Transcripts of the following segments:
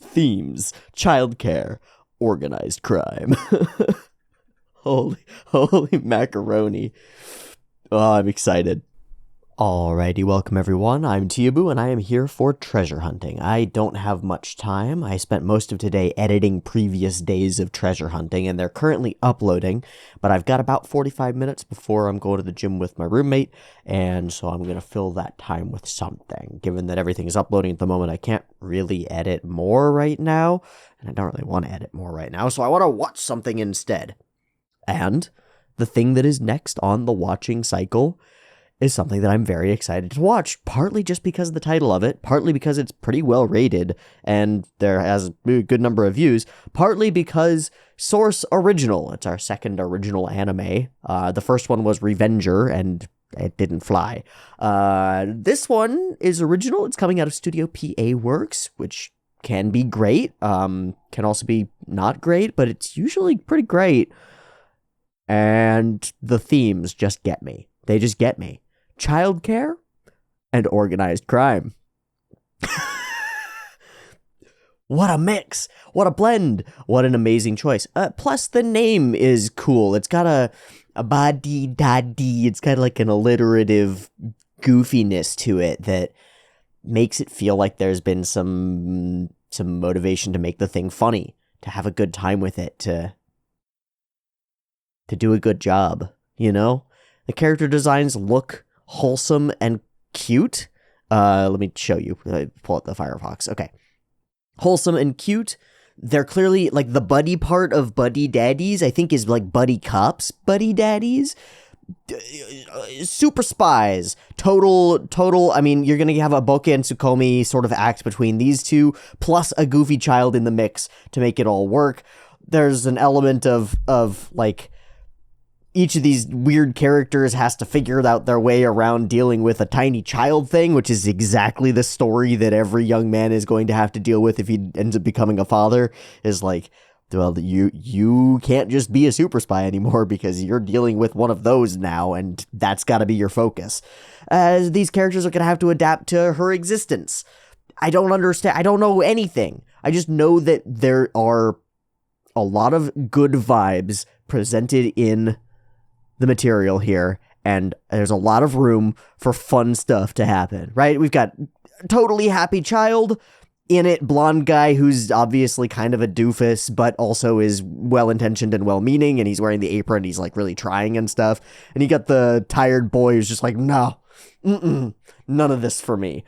Themes: childcare, organized crime. Holy macaroni. Oh, I'm excited. Alrighty, welcome everyone. I'm Teeaboo, and I am here for treasure hunting. I don't have much time. I spent most of today editing previous days of treasure hunting, and they're currently uploading, but I've got about 45 minutes before I'm going to the gym with my roommate, and so I'm going to fill that time with something. Given that everything is uploading at the moment, I can't really edit more right now, and I don't really want to edit more right now, so I want to watch something instead. And the thing that is next on the watching cycle is something that I'm very excited to watch, partly just because of the title of it, partly because it's pretty well rated, and there has a good number of views, partly because Source Original, it's our second original anime. The first one was Revenger, and it didn't fly. This one is original, it's coming out of Studio PA Works, which can be great, can also be not great, but it's usually pretty great. And the themes just get me. They just get me. Childcare and organized crime. What a mix. What a blend. What an amazing choice. Plus, the name is cool. It's got a badi daddy. It's got like an alliterative goofiness to it that makes it feel like there's been some motivation to make the thing funny, to have a good time with it, to do a good job, you know? The character designs look wholesome and cute. Let me show you. Pull up the Firefox. Okay. Wholesome and cute. They're clearly, like, the buddy part of Buddy Daddies, I think, is, like, Buddy Cops Buddy Daddies. Super spies. Total, I mean, you're gonna have a Bocchi and Tsukomi sort of act between these two, plus a goofy child in the mix to make it all work. There's an element of like, each of these weird characters has to figure out their way around dealing with a tiny child thing, which is exactly the story that every young man is going to have to deal with if he ends up becoming a father, is like, well, you can't just be a super spy anymore because you're dealing with one of those now, and that's got to be your focus. These characters are going to have to adapt to her existence. I don't understand. I don't know anything. I just know that there are a lot of good vibes presented in the material here, and there's a lot of room for fun stuff to happen, right? We've got totally happy child, in it blonde guy who's obviously kind of a doofus, but also is well-intentioned and well-meaning, and he's wearing the apron, he's like really trying and stuff, and you got the tired boy who's just like, no, none of this for me.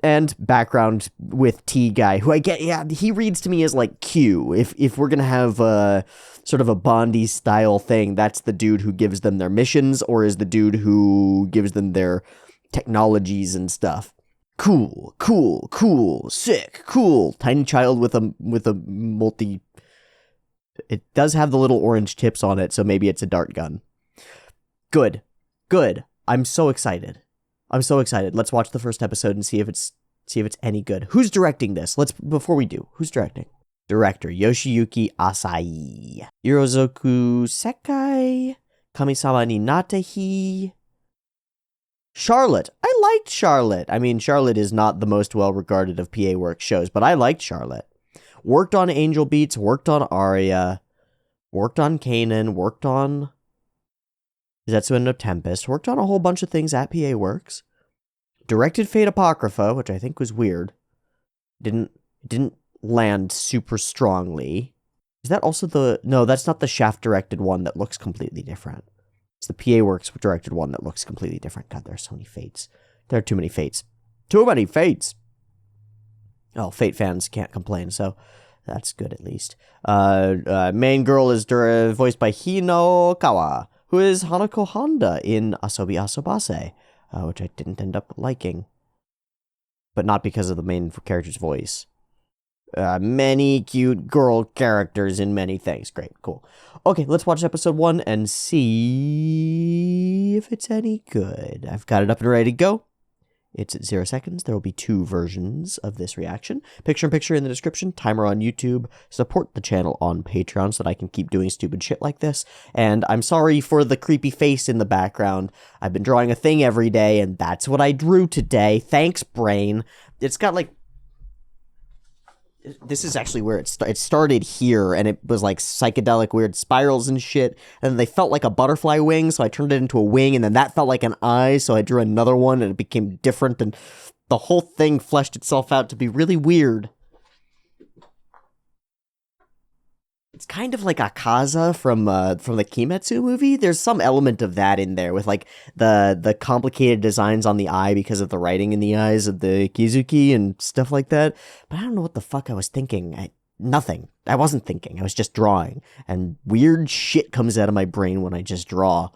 And background with T guy, who I get, yeah, he reads to me as like Q. If we're gonna have a sort of a Bondy style thing, that's the dude who gives them their missions, or is the dude who gives them their technologies and stuff. Cool, sick, cool. Tiny child with a multi. It does have the little orange tips on it, so maybe it's a dart gun. Good. I'm so excited. Let's watch the first episode and see if it's any good. Who's directing this? Before we do, who's directing? Director Yoshiyuki Asai. Irozoku Sekai. Kamisama ni Natehi. Charlotte. I liked Charlotte. I mean, Charlotte is not the most well-regarded of PA Works shows, but I liked Charlotte. Worked on Angel Beats, worked on Aria, worked on Kanan, worked on Zetsu no Tempest, worked on a whole bunch of things at PA Works. Directed Fate Apocrypha, which I think was weird. Didn't land super strongly. Is that also no, that's not the Shaft directed one that looks completely different. It's the PA Works directed one that looks completely different. God, there are so many Fates. There are too many Fates. Too many Fates! Oh, Fate fans can't complain, so that's good at least. Main girl is voiced by Hino Kawa, who is Hanako Honda in Asobi Asobase, which I didn't end up liking. But not because of the main character's voice. Many cute girl characters in many things. Great, cool. Okay, let's watch episode 1 and see if it's any good. I've got it up and ready to go. It's at 0 seconds. There will be 2 versions of this reaction. Picture-in-picture in the description, timer on YouTube, support the channel on Patreon so that I can keep doing stupid shit like this. And I'm sorry for the creepy face in the background. I've been drawing a thing every day, and that's what I drew today. Thanks, brain. It's got like... This is actually where it started here, and it was like psychedelic weird spirals and shit, and then they felt like a butterfly wing, so I turned it into a wing, and then that felt like an eye, so I drew another one, and it became different, and the whole thing fleshed itself out to be really weird. It's kind of like Akaza from the Kimetsu movie. There's some element of that in there with like the complicated designs on the eye because of the writing in the eyes of the Kizuki and stuff like that. But I don't know what the fuck I was thinking. Nothing. I wasn't thinking. I was just drawing. And weird shit comes out of my brain when I just draw.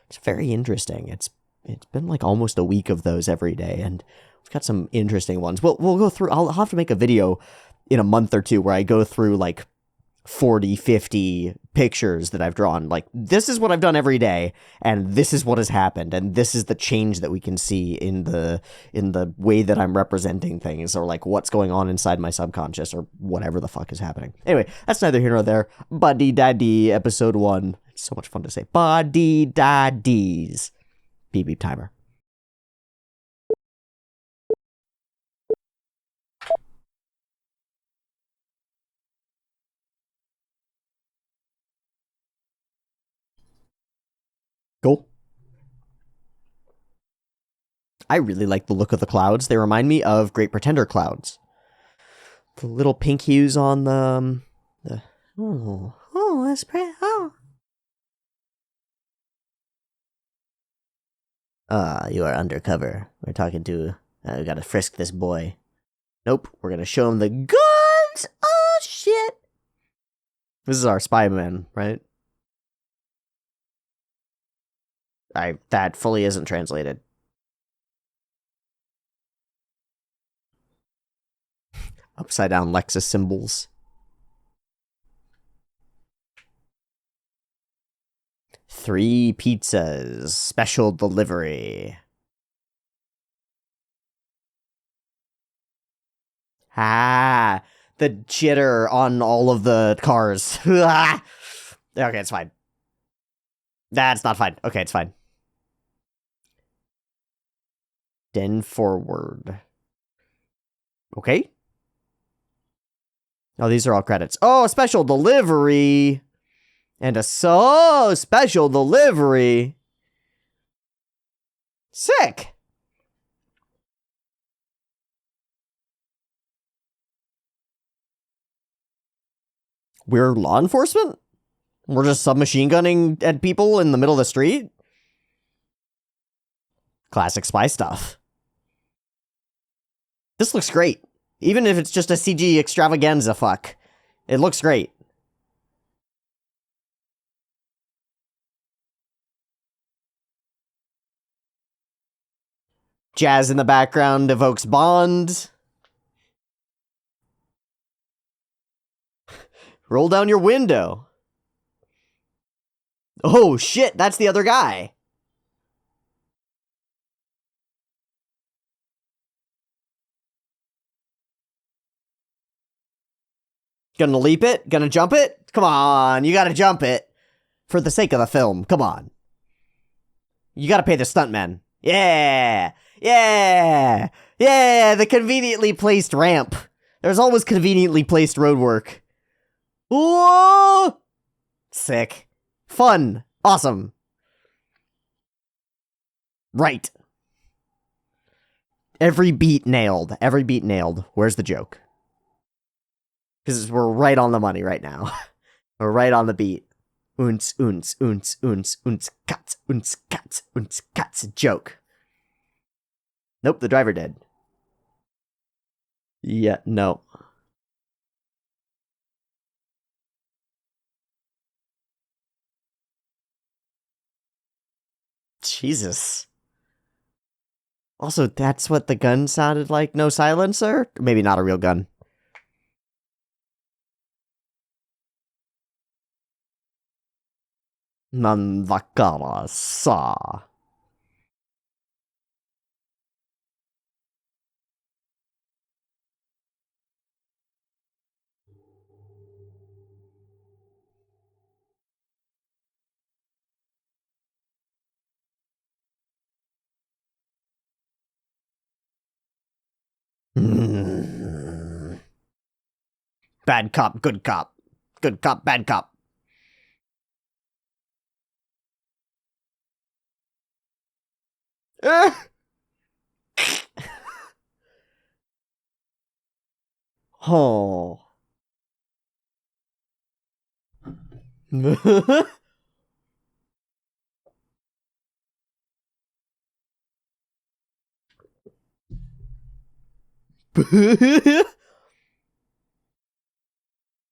It's very interesting. It's been like almost a week of those every day, and we've got some interesting ones. We'll go through. I'll have to make a video in a month or two where I go through like 40, 50 pictures that I've drawn. Like, this is what I've done every day, and this is what has happened, and this is the change that we can see in the way that I'm representing things, or like what's going on inside my subconscious, or whatever the fuck is happening. Anyway, that's neither here nor there. Buddy Daddy, episode 1. It's so much fun to say. Buddy Daddies. Beep beep timer. Cool. I really like the look of the clouds. They remind me of Great Pretender clouds. The little pink hues on that's pretty. You are undercover. We're talking to. We gotta frisk this boy. Nope, we're gonna show him the guns. Oh shit! This is our spy man, right? That fully isn't translated. Upside down Lexus symbols. 3 pizzas, special delivery. Ah, the jitter on all of the cars. Okay, it's fine. That's not fine. Okay, it's fine. Then forward. Okay. Oh, these are all credits. Oh, special delivery. And a special delivery. Sick. We're law enforcement? We're just submachine gunning at people in the middle of the street? Classic spy stuff. This looks great. Even if it's just a CG extravaganza fuck. It looks great. Jazz in the background evokes Bond. Roll down your window. Oh shit, that's the other guy. Gonna leap it? Gonna jump it? Come on, you gotta jump it. For the sake of the film, come on. You gotta pay the stuntmen. Yeah! Yeah! Yeah! The conveniently placed ramp. There's always conveniently placed roadwork. Whoa! Sick. Fun. Awesome. Right. Every beat nailed. Every beat nailed. Where's the joke? Because we're right on the money right now. We're right on the beat. Unz, unz, unz, unz, unz, cuts, unz, cuts, unz, cuts. Joke. Nope, the driver did. Yeah, no. Jesus. Also, that's what the gun sounded like? No silencer? Maybe not a real gun. Nanvakara sa. Hmm. Bad cop, good cop. Good cop, bad cop. Oh.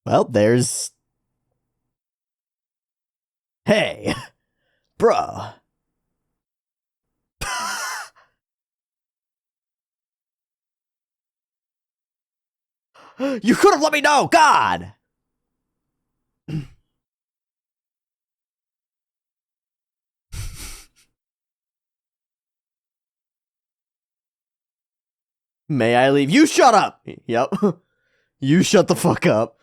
Well, there's... Hey, bruh. You could have let me know, God! May I leave? You shut up! Yep. You shut the fuck up.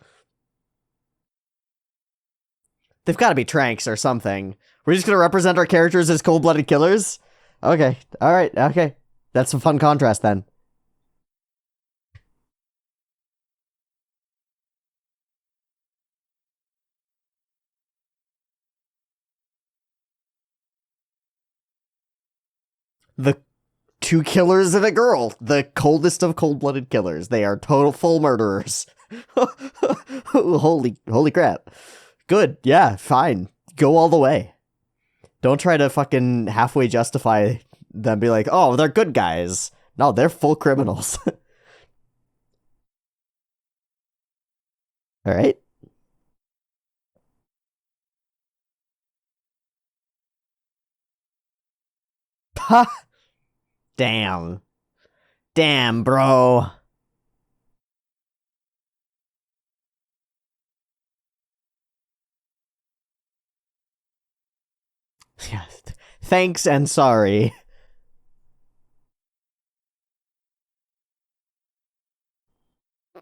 They've got to be tranks or something. We're just gonna represent our characters as cold-blooded killers? Okay, alright, okay. That's a fun contrast then. The two killers and a girl. The coldest of cold-blooded killers. They are total full murderers. Holy crap. Good, yeah, fine. Go all the way. Don't try to fucking halfway justify them, be like, oh, they're good guys. No, they're full criminals. Alright? Ha! Damn. Damn, bro. Yeah, thanks and sorry.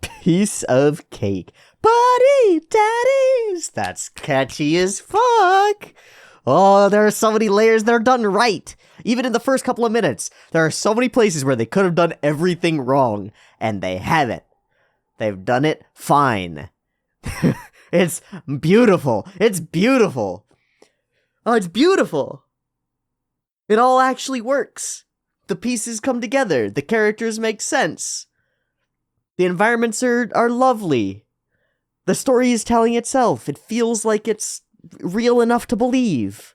Piece of cake. Buddy, daddies! That's catchy as fuck! Oh, there are so many layers that are done right. Even in the first couple of minutes, there are so many places where they could have done everything wrong, and they haven't. They've done it fine. It's beautiful. It's beautiful. Oh, it's beautiful. It all actually works. The pieces come together. The characters make sense. The environments are lovely. The story is telling itself. It feels like it's real enough to believe.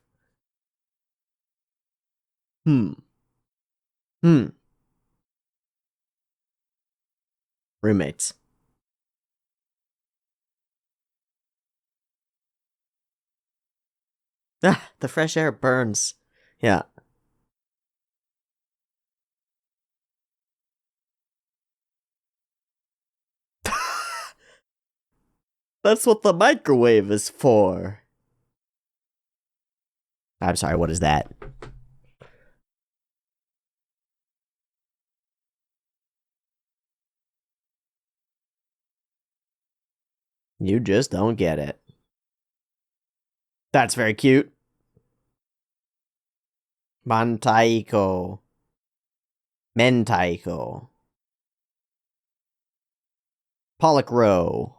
Hmm. Roommates. Ah, the fresh air burns. Yeah. That's what the microwave is for. I'm sorry, what is that? You just don't get it. That's very cute. Mantaiko. Mentaiko. Pollock Row.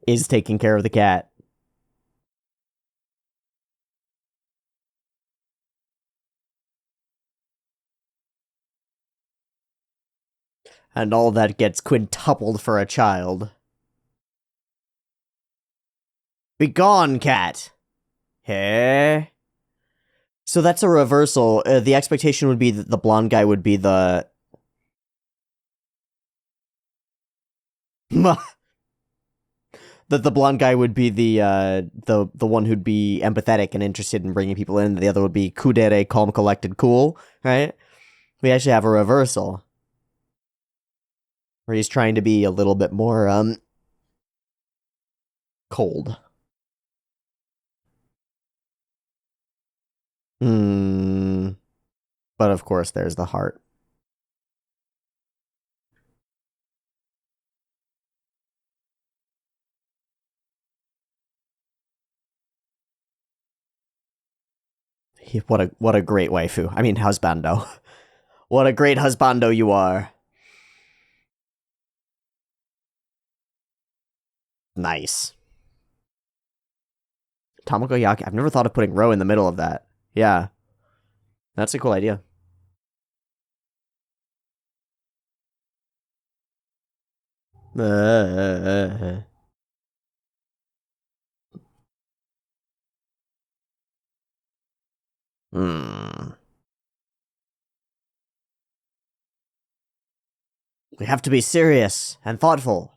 Is taking care of the cat. And all that gets quintupled for a child. Begone, cat! Hey? So that's a reversal. The expectation would be that the blonde guy would be the... that the blonde guy would be the one who'd be empathetic and interested in bringing people in. The other would be kudere, calm, collected, cool, right? We actually have a reversal. Where he's trying to be a little bit more, cold. Hmm. But of course, there's the heart. What a great waifu. I mean, husbando. What a great husbando you are. Nice. Tamagoyaki. I've never thought of putting Ro in the middle of that. Yeah. That's a cool idea. Hmm. We have to be serious and thoughtful.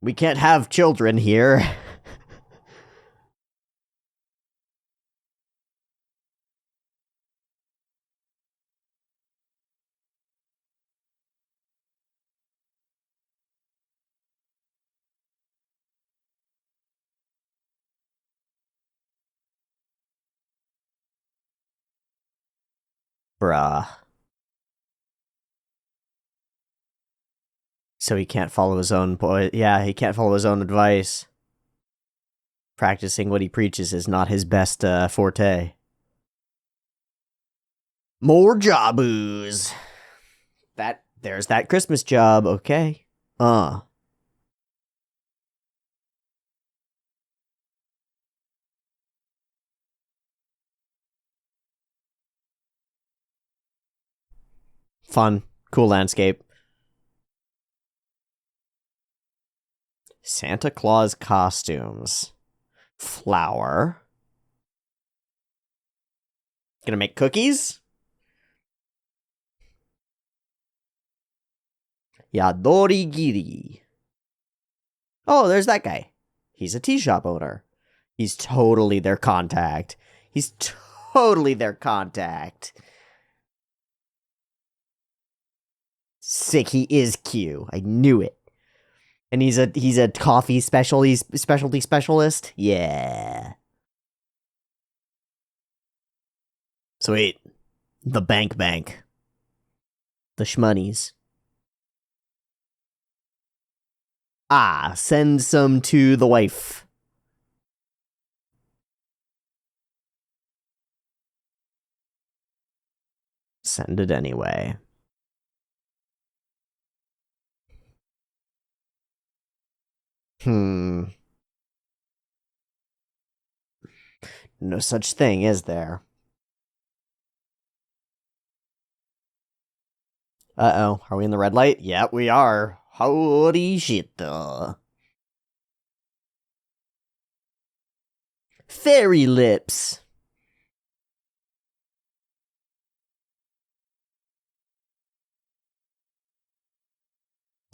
We can't have children here. Bruh. So he can't follow his own yeah, he can't follow his own advice. Practicing what he preaches is not his best forte. More joboos. There's that Christmas job, okay. Fun. Cool landscape. Santa Claus costumes. Flour. Gonna make cookies? Yadorigiri. Oh, there's that guy. He's a tea shop owner. He's totally their contact. He's totally their contact. Sick, he is Q. I knew it. And he's a coffee specialty specialist? Yeah. Sweet. The bank. The shmoneys. Ah, send some to the wife. Send it anyway. No such thing, is there? Uh-oh, are we in the red light? Yep, we are. Holy shit. Fairy lips.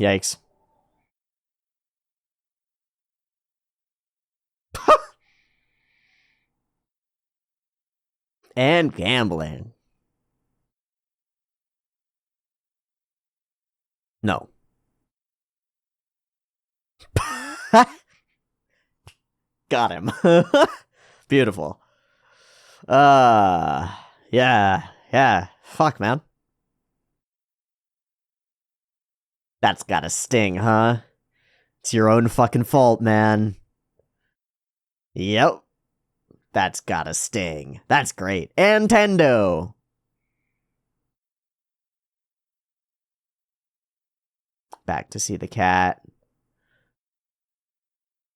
Yikes. And gambling. No. Got him. Beautiful. Yeah. Fuck, man. That's gotta sting, huh? It's your own fucking fault, man. Yep. That's gotta sting. That's great. Nintendo. Back to see the cat.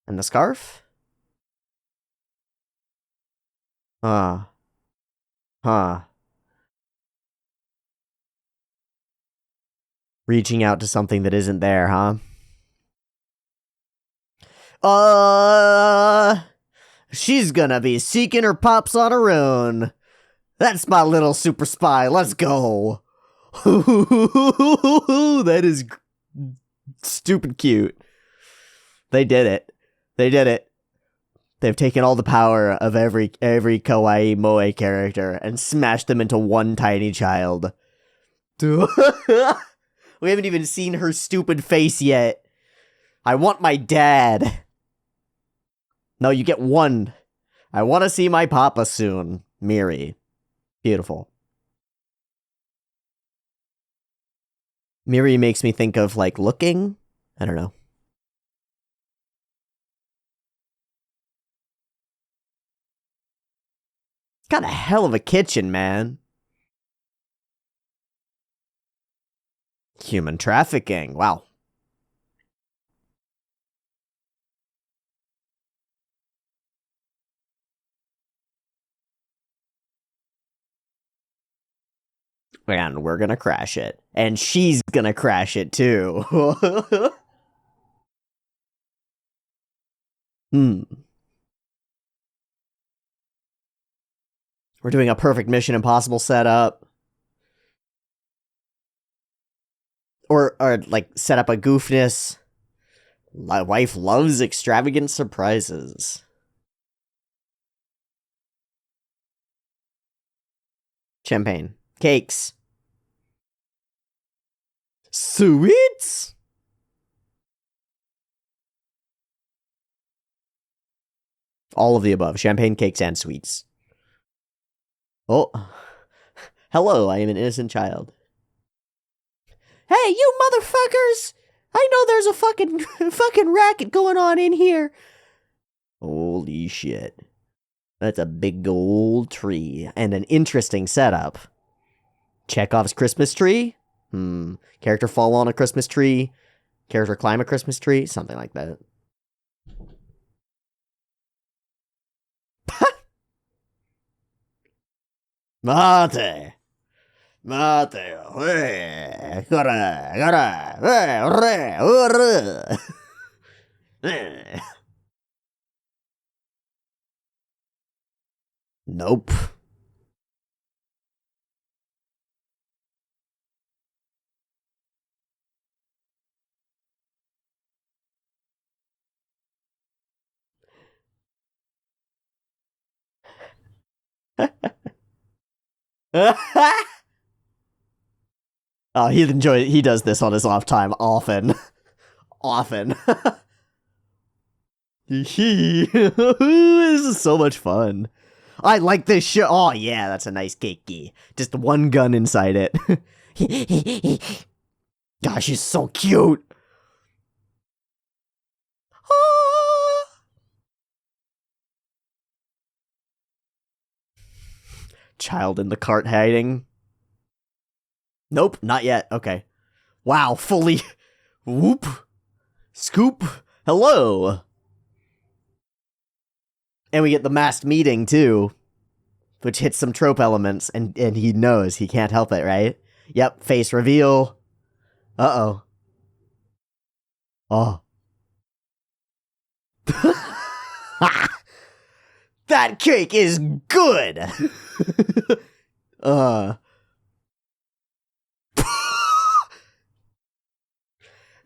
And the scarf? Huh. Reaching out to something that isn't there, huh? She's gonna be seeking her pops on her own. That's my little super spy. Let's go. That is stupid cute. They did it. They've taken all the power of every kawaii moe character and smashed them into one tiny child. We haven't even seen her stupid face yet. I want my dad. No, you get one. I want to see my papa soon. Miri. Beautiful. Miri makes me think of, like, looking. I don't know. Got a hell of a kitchen, man. Human trafficking. Wow. And we're gonna crash it. And she's gonna crash it too. Hmm. We're doing a perfect Mission Impossible setup. Or like, set up a goofness. My wife loves extravagant surprises. Champagne. Cakes. Sweets? All of the above. Champagne, cakes, and sweets. Oh. Hello, I am an innocent child. Hey, you motherfuckers! I know there's a fucking racket going on in here. Holy shit. That's a big old tree. And an interesting setup. Chekhov's Christmas tree? Character fall on a Christmas tree? Character climb a Christmas tree? Something like that. Mate! Nope. Oh, he does this on his off time often. Often. This is so much fun. I like this show. Oh yeah, that's a nice cakey. Just one gun inside it. Gosh, she's so cute. Child in the cart hiding. Nope, not yet. Okay. Wow, fully. Whoop. Scoop. Hello. And we get the masked meeting, too. Which hits some trope elements, and he knows he can't help it, right? Yep, face reveal. Uh-oh. Oh. That cake is good!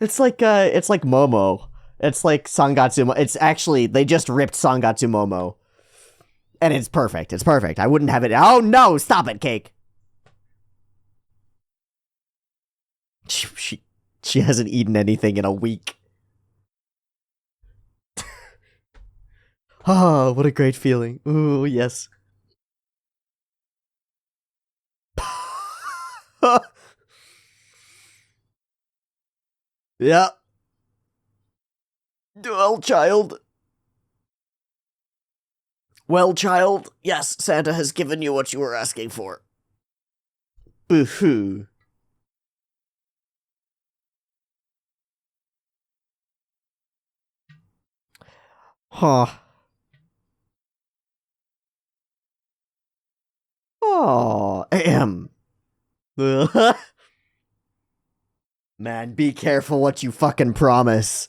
It's like Momo. It's like Sangatsu. It's actually, they just ripped Sangatsu Momo. And it's perfect. It's perfect. I wouldn't have it. Oh no, stop it, cake. She hasn't eaten anything in a week. Oh, what a great feeling. Ooh, yes. Yeah. Well, child. Well, child, yes, Santa has given you what you were asking for. Boo-hoo. Huh. Oh, ahem. Man, be careful what you fucking promise.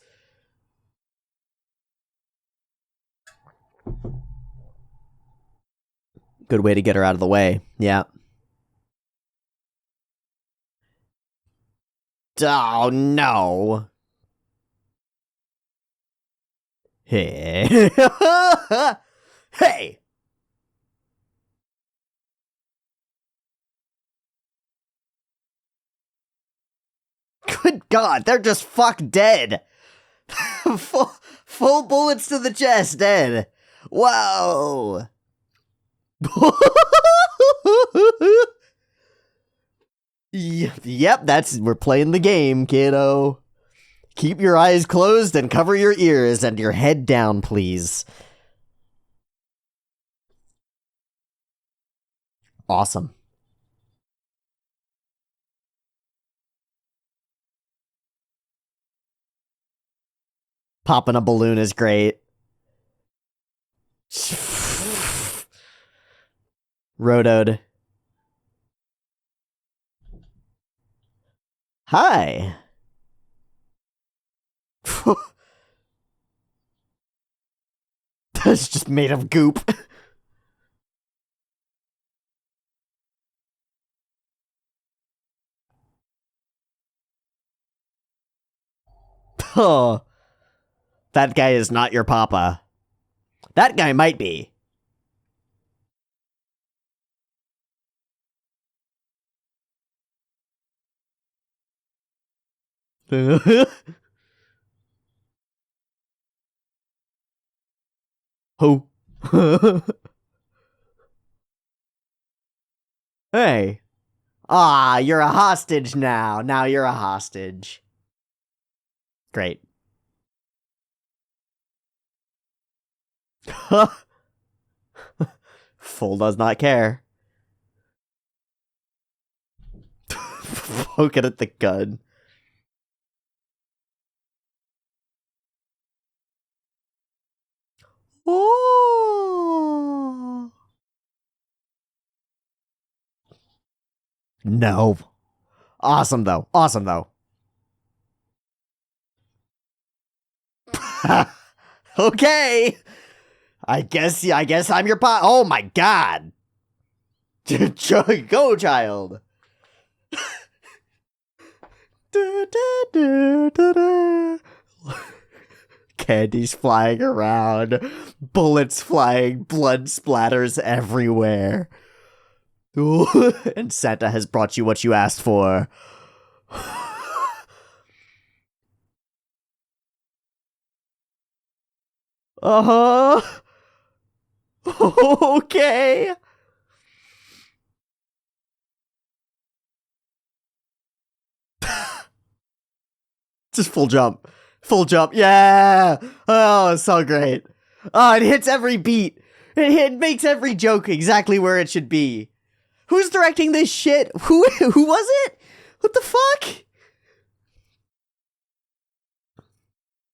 Good way to get her out of the way. Yeah. Oh, no. Hey. Hey. Good God, they're just fuck dead. full bullets to the chest, dead. Whoa. Yep, we're playing the game, kiddo. Keep your eyes closed and cover your ears and your head down, please. Awesome. Popping a balloon is great. Rotoed. Hi. That's just made of goop. Oh, that guy is not your papa. That guy might be. Who? Hey. Ah, you're a hostage now. Now you're a hostage. Great. Full does not care. Poking at the gun. Oh. No. Awesome though. Awesome though. Okay. I guess I'm your pot. Oh my god. Go, child. Candy's flying around, bullets flying, blood splatters everywhere. Ooh, and Santa has brought you what you asked for. Uh-huh. Okay. Just full jump. Full jump. Yeah. Oh, it's so great. Oh, it hits every beat. It makes every joke exactly where it should be. Who's directing this shit? Who was it? What the fuck?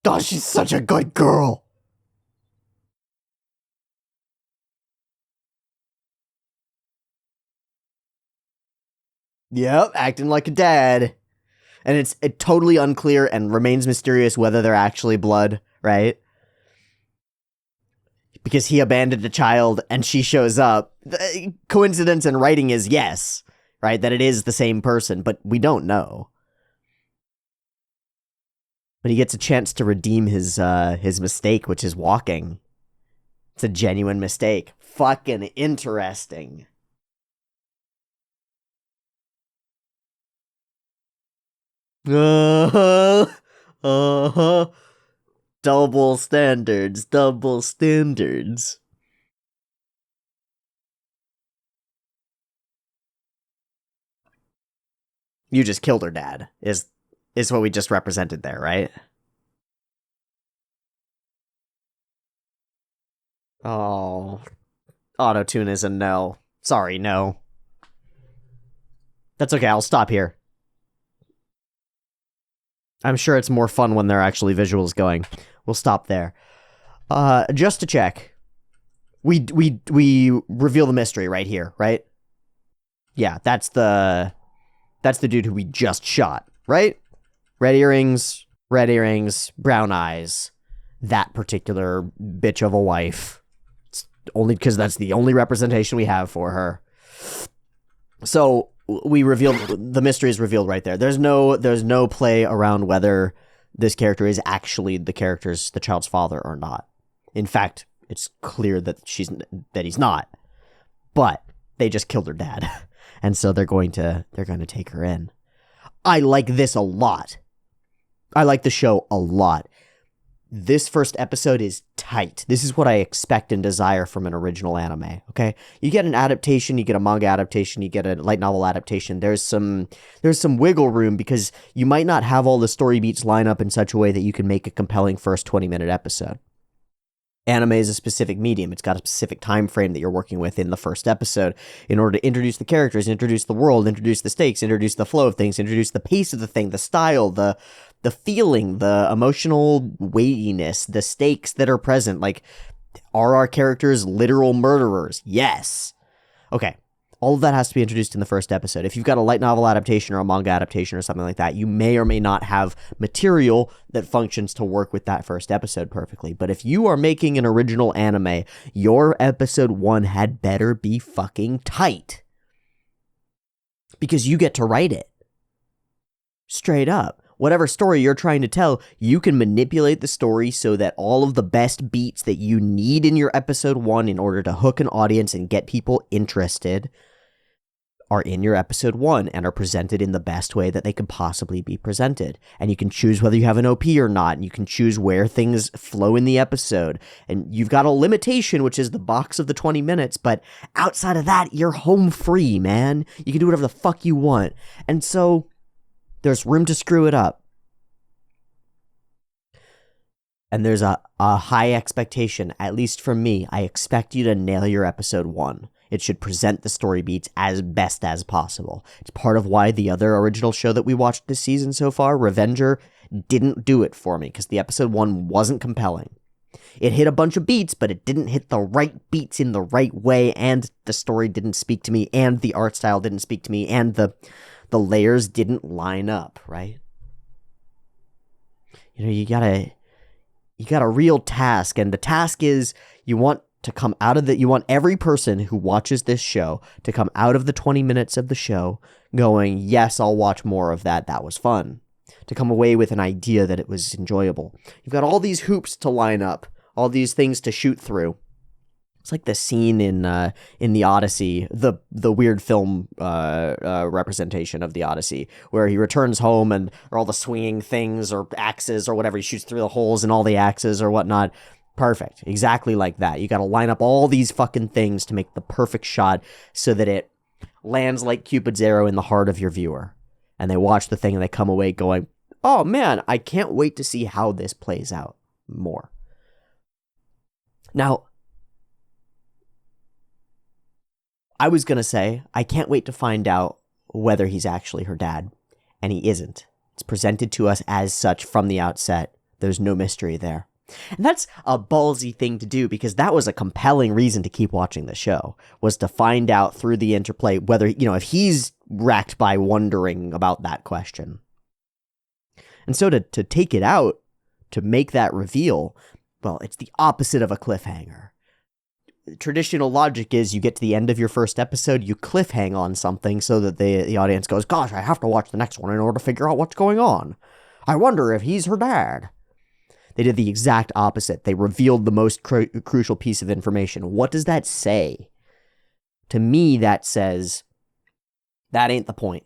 Oh, she's such a good girl. Yep, acting like a dad. And it's totally unclear and remains mysterious whether they're actually blood, right? Because he abandoned a child and she shows up. The coincidence in writing is yes, right? That it is the same person, but we don't know. But he gets a chance to redeem his mistake, which is walking. It's a genuine mistake. Fucking interesting. Uh-huh. Uh-huh. Double standards. Double standards. You just killed her dad, is what we just represented there, right? Oh. Auto-tune is a no. Sorry, no. That's okay, I'll stop here. I'm sure it's more fun when there are actually visuals going. We'll stop there. Just to check. We reveal the mystery right here, right? Yeah, that's the dude who we just shot, right? Red earrings, brown eyes. That particular bitch of a wife. It's only because that's the only representation we have for her. So we revealed the mystery is revealed right there. There's no play around whether this character is actually the child's father or not. In fact, it's clear that he's not. But they just killed her dad. And so they're going to take her in. I like this a lot. I like the show a lot. This first episode is tight. This is what I expect and desire from an original anime, okay? You get an adaptation, you get a manga adaptation, you get a light novel adaptation. There's some wiggle room because you might not have all the story beats line up in such a way that you can make a compelling first 20-minute episode. Anime is a specific medium. It's got a specific time frame that you're working with in the first episode in order to introduce the characters, introduce the world, introduce the stakes, introduce the flow of things, introduce the pace of the thing, the style, the feeling, the emotional weightiness, the stakes that are present. Like, are our characters literal murderers? Yes. Okay. All of that has to be introduced in the first episode. If you've got a light novel adaptation or a manga adaptation or something like that, you may or may not have material that functions to work with that first episode perfectly. But if you are making an original anime, your episode 1 had better be fucking tight. Because you get to write it. Straight up. Whatever story you're trying to tell, you can manipulate the story so that all of the best beats that you need in your episode 1 in order to hook an audience and get people interested are in your episode 1 and are presented in the best way that they could possibly be presented. And you can choose whether you have an OP or not, and you can choose where things flow in the episode. And you've got a limitation, which is the box of the 20 minutes, but outside of that, you're home free, man. You can do whatever the fuck you want. And so there's room to screw it up. And there's a high expectation, at least from me. I expect you to nail your episode 1. It should present the story beats as best as possible. It's part of why the other original show that we watched this season so far, Revenger, didn't do it for me, because the episode 1 wasn't compelling. It hit a bunch of beats, but it didn't hit the right beats in the right way, and the story didn't speak to me, and the art style didn't speak to me, and the layers didn't line up, right? You know, you got a real task, and the task is you want every person who watches this show to come out of the 20 minutes of the show going, yes, I'll watch more of that. That was fun. To come away with an idea that it was enjoyable. You've got all these hoops to line up, all these things to shoot through. It's like the scene in the Odyssey, the weird film representation of the Odyssey, where he returns home and all the swinging things or axes or whatever, he shoots through the holes in all the axes or whatnot. Perfect. Exactly like that. You got to line up all these fucking things to make the perfect shot so that it lands like Cupid's arrow in the heart of your viewer. And they watch the thing and they come away going, oh man, I can't wait to see how this plays out more. Now, I was going to say, I can't wait to find out whether he's actually her dad. And he isn't. It's presented to us as such from the outset. There's no mystery there. And that's a ballsy thing to do, because that was a compelling reason to keep watching the show, was to find out through the interplay whether, if he's racked by wondering about that question. And so to take it out, to make that reveal, well, it's the opposite of a cliffhanger. Traditional logic is you get to the end of your first episode, you cliffhang on something so that the audience goes, gosh, I have to watch the next one in order to figure out what's going on. I wonder if he's her dad. They did the exact opposite. They revealed the most crucial piece of information. What does that say? To me, that says, that ain't the point.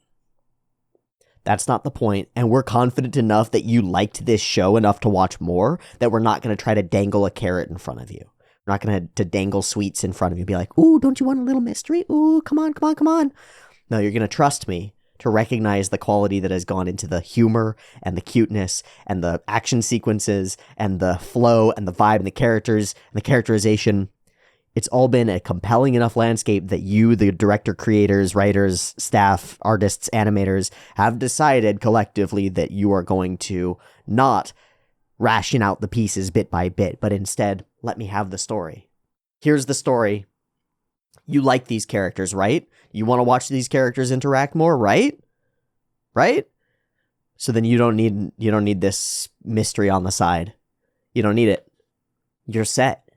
That's not the point, and we're confident enough that you liked this show enough to watch more that we're not going to try to dangle a carrot in front of you. We're not going to dangle sweets in front of you and be like, ooh, don't you want a little mystery? Ooh, come on. No, you're going to trust me to recognize the quality that has gone into the humor and the cuteness and the action sequences and the flow and the vibe and the characters and the characterization. It's all been a compelling enough landscape that you, the director, creators, writers, staff, artists, animators, have decided collectively that you are going to not ration out the pieces bit by bit, but instead, let me have the story. Here's the story. You like these characters, right? You want to watch these characters interact more, right? Right? So then you don't need this mystery on the side. You don't need it. You're set.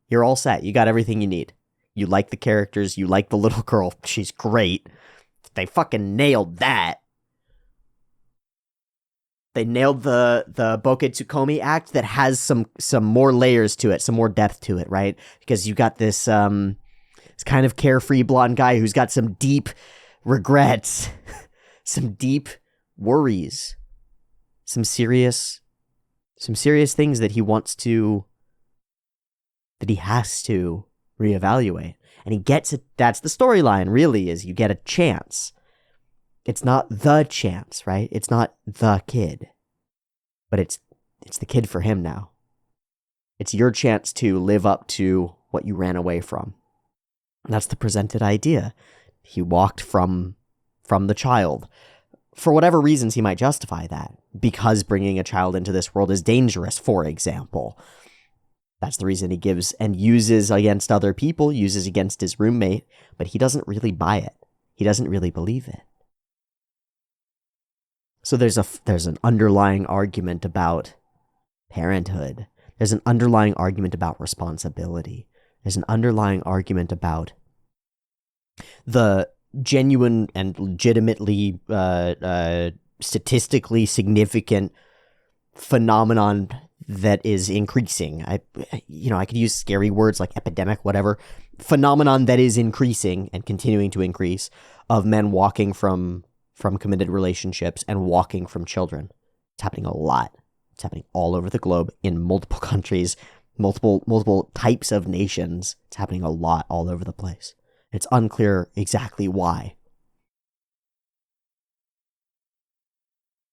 You're all set. You got everything you need. You like the characters. You like the little girl. She's great. They fucking nailed that. They nailed the Bokeh Tsukomi act that has some more layers to it, some more depth to it, right? Because you got this this kind of carefree blonde guy who's got some deep regrets, some deep worries, some serious things that he has to reevaluate. And he gets it. That's the storyline, really, is you get a chance. It's not the chance, right? It's not the kid. But it's the kid for him now. It's your chance to live up to what you ran away from. And that's the presented idea. He walked from the child. For whatever reasons he might justify that. Because bringing a child into this world is dangerous, for example. That's the reason he gives and uses against other people, uses against his roommate, but he doesn't really buy it. He doesn't really believe it. So there's an underlying argument about parenthood. There's an underlying argument about responsibility. There's an underlying argument about the genuine and legitimately statistically significant phenomenon that is increasing. I could use scary words like epidemic, whatever. Phenomenon that is increasing and continuing to increase of men walking from committed relationships and walking from children. It's happening a lot. It's happening all over the globe in multiple countries, multiple types of nations. It's happening a lot all over the place. It's unclear exactly why.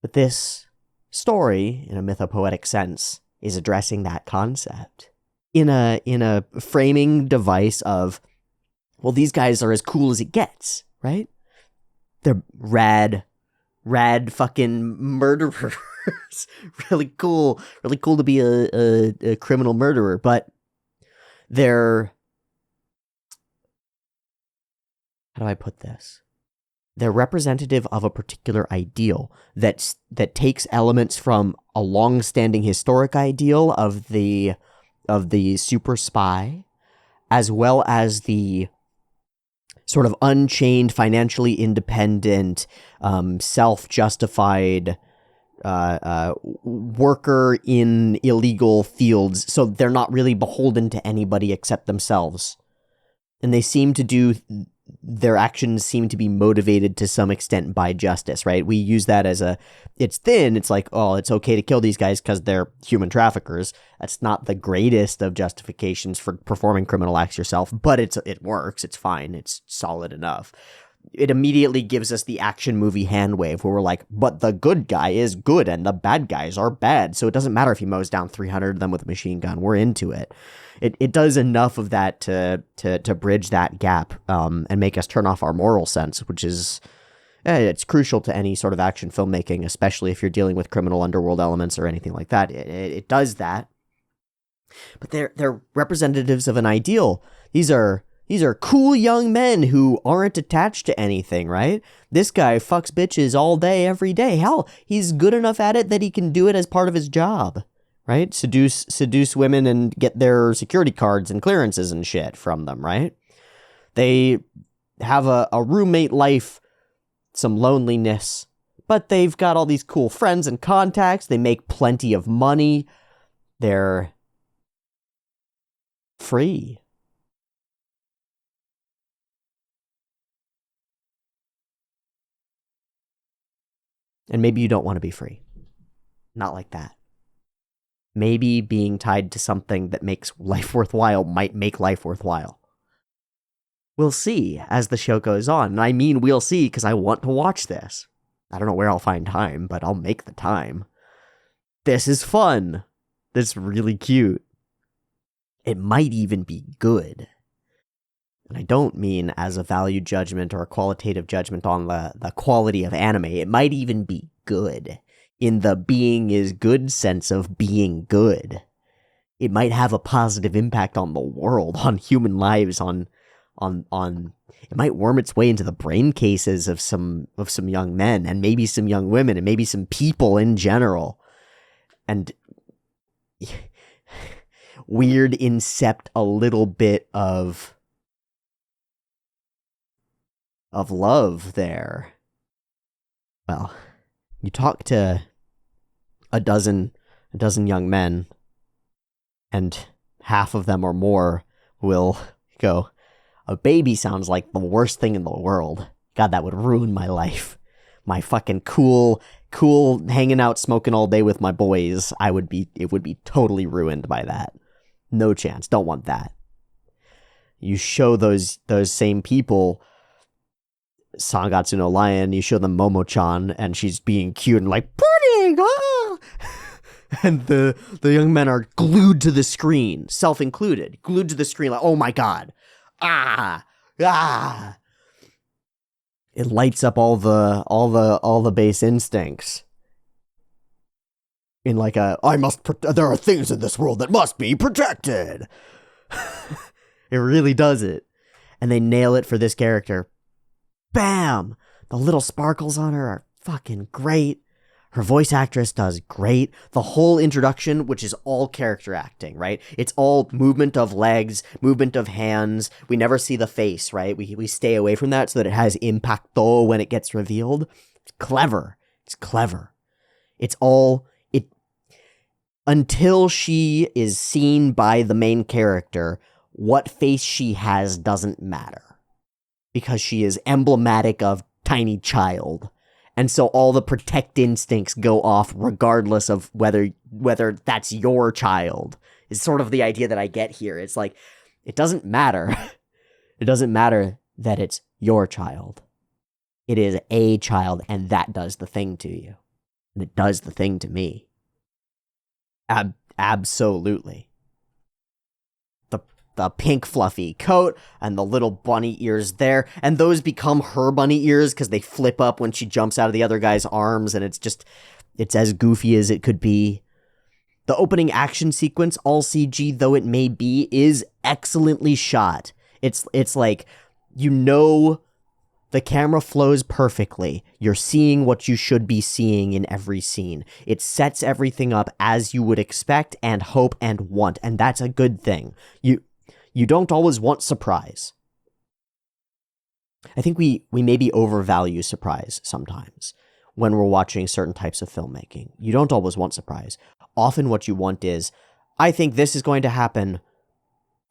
But this story, in a mythopoetic sense, is addressing that concept in a framing device of, well, these guys are as cool as it gets, right? They're rad fucking murderers. really cool to be a criminal murderer, but they're, how do I put this? They're representative of a particular ideal that takes elements from a long-standing historic ideal of the super spy, as well as the sort of unchained, financially independent, self-justified worker in illegal fields. So they're not really beholden to anybody except themselves. And their actions seem to be motivated to some extent by justice, right? We use that as it's thin. It's like, oh, it's okay to kill these guys because they're human traffickers. That's not the greatest of justifications for performing criminal acts yourself, but it works. It's fine. It's solid enough. It immediately gives us the action movie hand wave where we're like, but the good guy is good and the bad guys are bad. So it doesn't matter if he mows down 300 of them with a machine gun. We're into it. It does enough of that to bridge that gap and make us turn off our moral sense, which is it's crucial to any sort of action filmmaking, especially if you're dealing with criminal underworld elements or anything like that. It does that. But they're representatives of an ideal. These are cool young men who aren't attached to anything, right? This guy fucks bitches all day, every day. Hell, he's good enough at it that he can do it as part of his job, right? Seduce women and get their security cards and clearances and shit from them, right? They have a roommate life, some loneliness, but they've got all these cool friends and contacts. They make plenty of money. They're free. And maybe you don't want to be free. Not like that. Maybe being tied to something that makes life worthwhile might make life worthwhile. We'll see as the show goes on. And I mean, we'll see because I want to watch this. I don't know where I'll find time, but I'll make the time. This is fun. This is really cute. It might even be good. And I don't mean as a value judgment or a qualitative judgment on the quality of anime. It might even be good in the being is good sense of being good. It might have a positive impact on the world, on human lives, on it might worm its way into the brain cases of some young men and maybe some young women and maybe some people in general. And weird incept a little bit of love there. Well, you talk to a dozen young men, and half of them or more will go, a baby sounds like the worst thing in the world. God, that would ruin my life. My fucking cool hanging out, smoking all day with my boys. It would be totally ruined by that. No chance. Don't want that. You show those same people Sangatsu no Lion, you show them Momo-chan, and she's being cute and like, pudding, ah! And the young men are glued to the screen, self included, glued to the screen like, oh my god. Ah. Ah. It lights up all the base instincts. In like there are things in this world that must be protected. It really does it. And they nail it for this character. Bam! The little sparkles on her are fucking great. Her voice actress does great. The whole introduction, which is all character acting, right? It's all movement of legs, movement of hands. We never see the face, right? We stay away from that so that it has impacto when it gets revealed. It's clever. It's clever. It's all... Until she is seen by the main character, what face she has doesn't matter. Because she is emblematic of tiny child. And so all the protect instincts go off regardless of whether that's your child. Is sort of the idea that I get here. It's like, it doesn't matter. It doesn't matter that it's your child. It is a child, and that does the thing to you. And it does the thing to me. Absolutely. The pink fluffy coat and the little bunny ears there, and those become her bunny ears because they flip up when she jumps out of the other guy's arms, and it's as goofy as it could be. The opening action sequence, all CG though it may be, is excellently shot. It's like, the camera flows perfectly. You're seeing what you should be seeing in every scene. It sets everything up as you would expect and hope and want, and that's a good thing. You don't always want surprise. I think we maybe overvalue surprise sometimes when we're watching certain types of filmmaking. You don't always want surprise. Often what you want is, I think this is going to happen.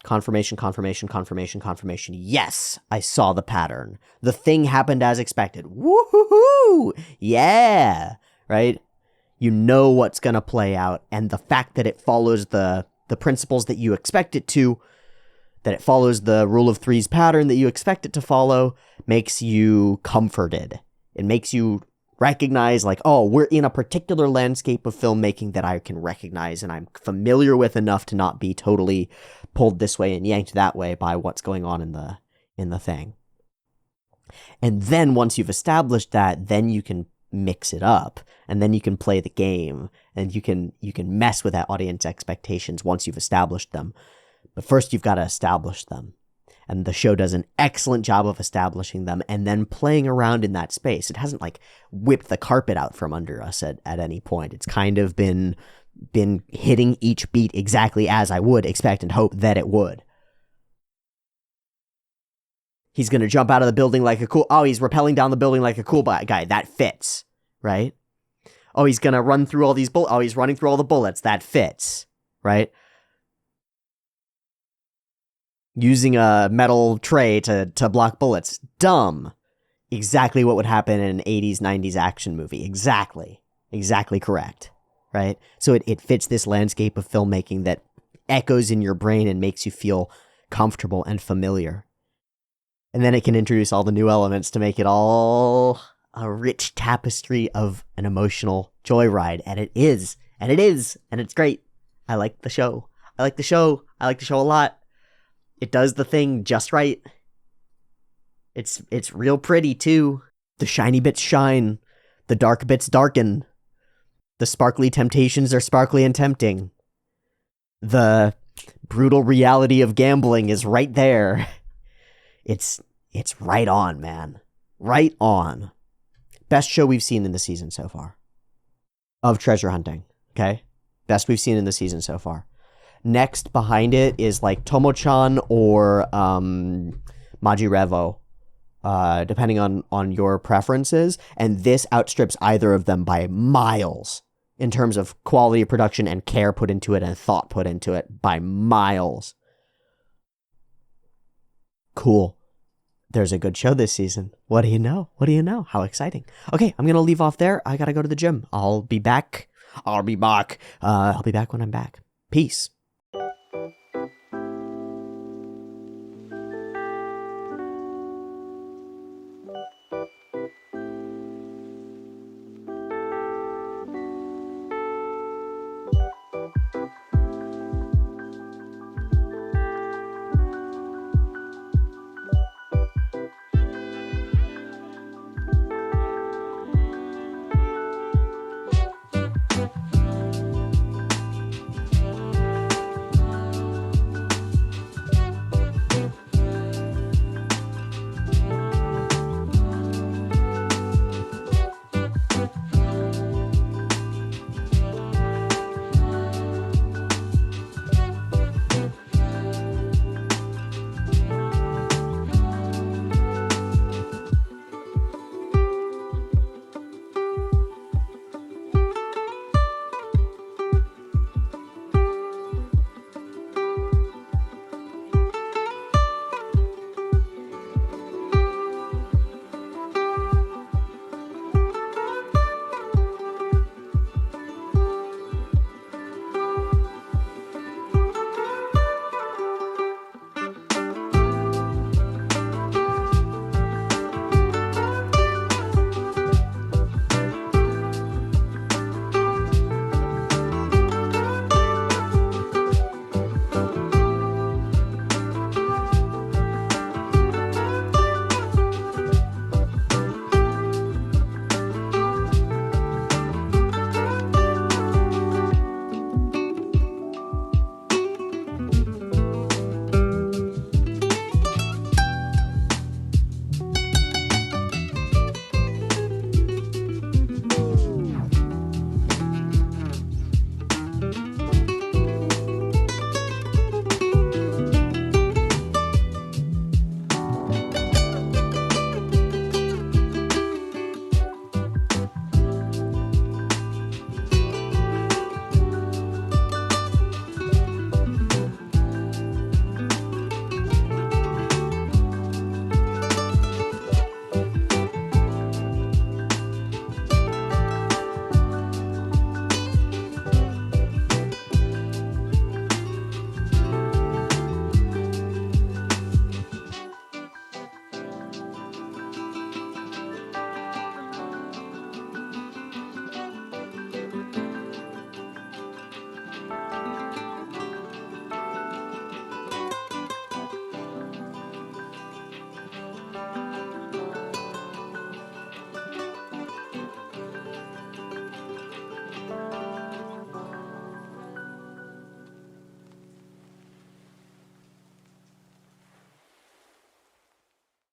Confirmation, confirmation, confirmation, confirmation. Yes, I saw the pattern. The thing happened as expected. Woohoo! Yeah! Right? You know what's going to play out, and the fact that it follows the principles that you expect it to, that it follows the rule of threes pattern that you expect it to follow, makes you comforted. It makes you recognize, like, oh, we're in a particular landscape of filmmaking that I can recognize and I'm familiar with enough to not be totally pulled this way and yanked that way by what's going on in the thing. And then once you've established that, then you can mix it up, and then you can play the game, and you can mess with that audience expectations once you've established them. But first you've got to establish them. And the show does an excellent job of establishing them and then playing around in that space. It hasn't like whipped the carpet out from under us at any point. It's kind of been hitting each beat exactly as I would expect and hope that it would. He's going to jump out of the building like he's rappelling down the building like a cool guy. That fits, right? Oh, he's going to run through all these bullets. Oh, he's running through all the bullets. That fits, right? Using a metal tray to block bullets. Dumb. Exactly what would happen in an 80s, 90s action movie. Exactly. Exactly correct. Right? So it fits this landscape of filmmaking that echoes in your brain and makes you feel comfortable and familiar. And then it can introduce all the new elements to make it all a rich tapestry of an emotional joyride. And it is. And it's great. I like the show. I like the show a lot. It does the thing just right. It's real pretty, too. The shiny bits shine. The dark bits darken. The sparkly temptations are sparkly and tempting. The brutal reality of gambling is right there. It's right on, man. Right on. Best show we've seen in the season so far. Of treasure hunting, okay? Best we've seen in the season so far. Next behind it is like Tomo-chan or Majirevo, depending on your preferences. And this outstrips either of them by miles in terms of quality of production and care put into it and thought put into it by miles. Cool. There's a good show this season. What do you know? How exciting. Okay, I'm going to leave off there. I got to go to the gym. I'll be back. I'll be back when I'm back. Peace.